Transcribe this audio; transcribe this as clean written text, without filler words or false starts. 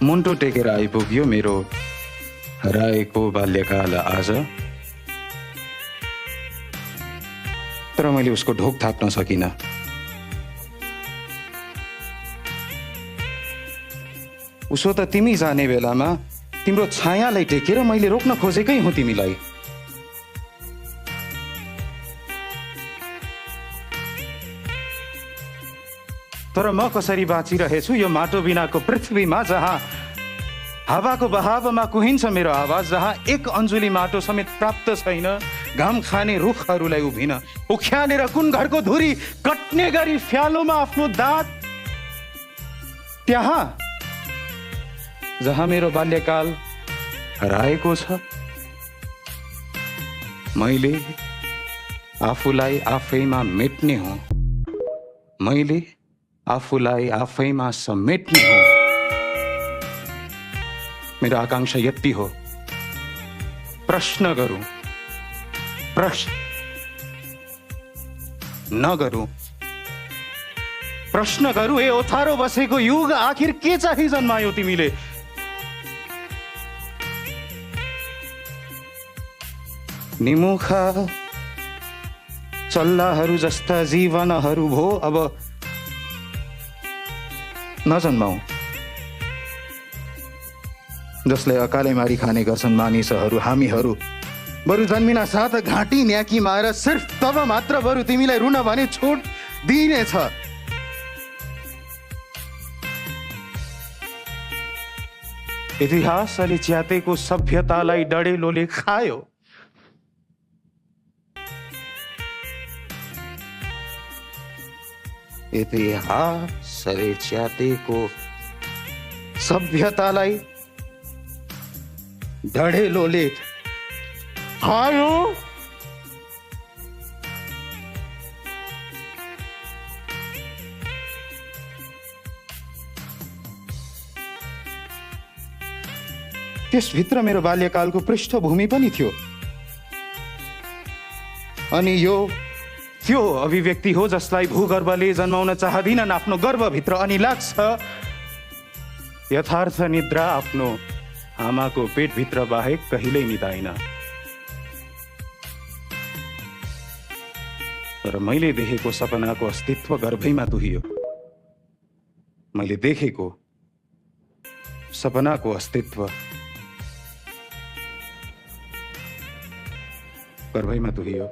मुन्टो टेकेर आइपुग्यो मेरो हराएको बाल्यकाल आज। तर मैले उसको ढोक थाप्न सकिनँ। उसो त तिमी जाने बेलामा तिम्रो छायालाई टेकेर मैले रोक्न खोजेकै हुँ तिमीलाई। तर म कसरी बाँचिरहेछु यो माटो बिनाको पृथ्वीमा, जहाँ हावाको बहावमा कुहिन्छ मेरो आवाज, जहाँ एक अन्जुली माटो समेत प्राप्त छैन घाम खाने रुखहरूलाई उभिन, उख्यालेर कुन घरको धुरी कट्ने गरी फ्यालोमा आफ्नो दाँत, त्यहाँ जहाँ मेरो बाल्यकाल हराएको छ, मैले आफूलाई आफैमा मेट्ने हुँ। मैले आफूलाई आफैमा समेट्ने हुँ। मेरो आकांक्षा यति हो, प्रश्न गरौँ, प्रश्न नगरौँ, प्रश्न गरौँ। ए ओथारो बसेको युग, आखिर के चाहिँ जन्मायो तिमीले? निमुखा चल्लाहरू जस्ता जीवनहरू भो अब नजन्माऊ, जसले अकाले मारी खाने गर्छन् मानिसहरू, हामीहरू। बरु जन्मिना साथ घाँटी न्याकी माएर सिर्फ तब मात्र बरु तिमीलाई रुन भने छुट दिइनेछ। इतिहासले च्यातेको सभ्यतालाई डढेलोले खायो। इतिहासले च्यातेको सभ्यतालाई डढेलोले खायो। त्यसभित्र मेरो बाल्यकालको पृष्ठभूमि पनि थियो। अनि यो त्यो अभिव्यक्ति हो जसलाई भूगर्भले जन्माउन चाहदिनन् आफ्नो गर्भभित्र। अनि लाग्छ यथार्थ निद्रा आफ्नो आमाको पेटभित्र बाहेक कहिल्यै निदाइन। तर मैले देखेको सपनाको अस्तित्व गर्भैमा तुहियो। मैले देखेको सपनाको अस्तित्व गर्भैमा तुहियो।